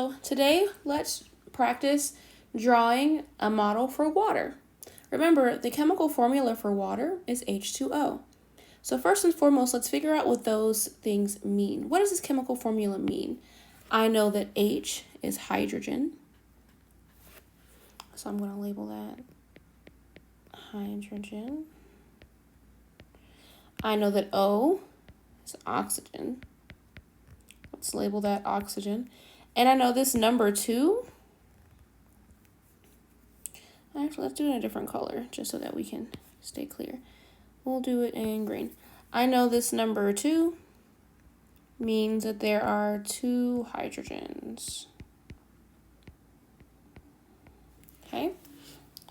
So today, let's practice drawing a model for water. Remember, the chemical formula for water is H2O. So first and foremost, let's figure out what those things mean. What does this chemical formula mean? I know that H is hydrogen. So I'm going to label that hydrogen. I know that O is oxygen. Let's label that oxygen. And I know this number 2. Actually, let's do it in a different color just so that we can stay clear. We'll do it in green. I know this number 2 means that there are 2 hydrogens. Okay,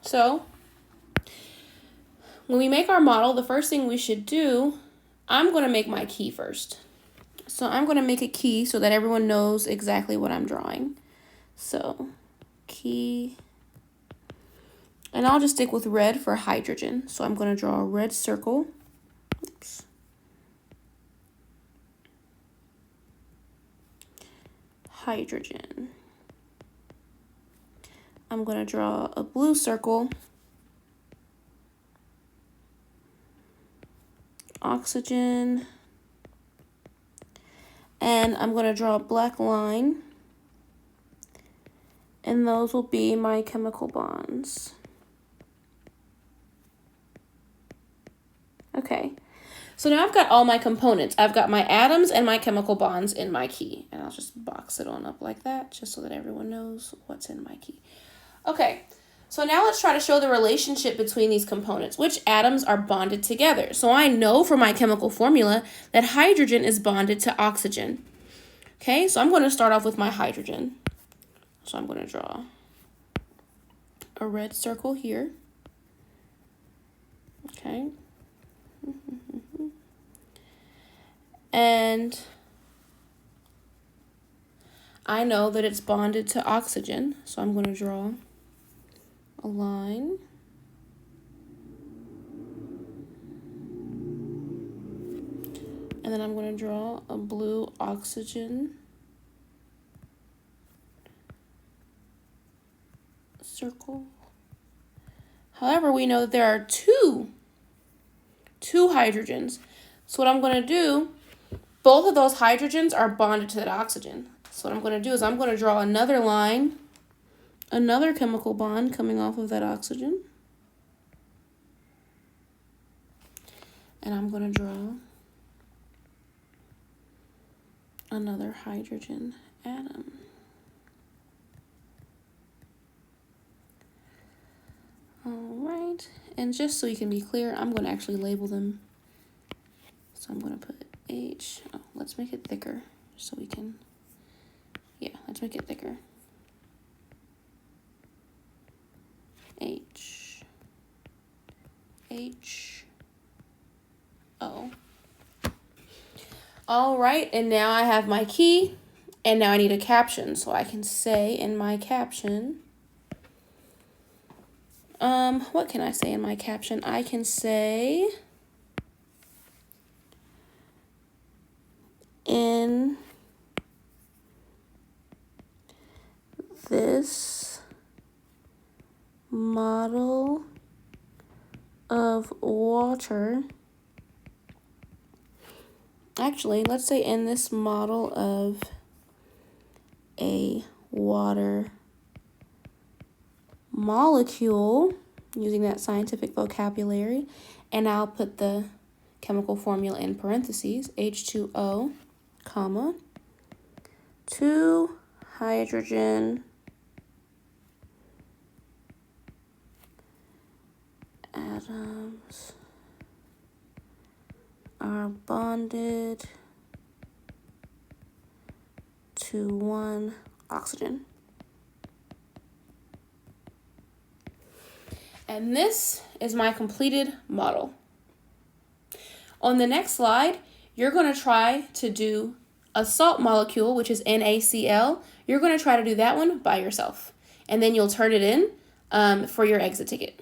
so when we make our model, the first thing we should do, I'm going to make my key first. So I'm going to make a key so that everyone knows exactly what I'm drawing. So key, and I'll just stick with red for hydrogen. So I'm going to draw a red circle. Oops. Hydrogen. I'm going to draw a blue circle. Oxygen. And I'm going to draw a black line. And those will be my chemical bonds. Okay, so now I've got all my components. I've got my atoms and my chemical bonds in my key. And I'll just box it on up like that, just so that everyone knows what's in my key. Okay, so now let's try to show the relationship between these components. Which atoms are bonded together? So I know from my chemical formula that hydrogen is bonded to oxygen. Okay, so I'm going to start off with my hydrogen. So I'm going to draw a red circle here. Okay. And I know that it's bonded to oxygen, so I'm going to draw a line. And then I'm going to draw a blue oxygen circle. However, we know that there are two hydrogens. So what I'm going to do, both of those hydrogens are bonded to that oxygen. So what I'm going to do is I'm going to draw another line, another chemical bond coming off of that oxygen. And I'm going to draw another hydrogen atom. All right, and just so you can be clear, I'm going to actually label them. So I'm going to put H. Oh, let's make it thicker so we can, let's make it thicker. H. H. O. All right, and now I have my key, and now I need a caption. So I can say in my caption, what can I say in my caption? I can say, in this model of water, actually, let's say in this model of a water molecule, using that scientific vocabulary, and I'll put the chemical formula in parentheses, H2O, comma, 2 hydrogen atoms are bonded to 1 oxygen. And this is my completed model. On the next slide, you're going to try to do a salt molecule, which is NaCl. You're going to try to do that one by yourself. And then you'll turn it in for your exit ticket.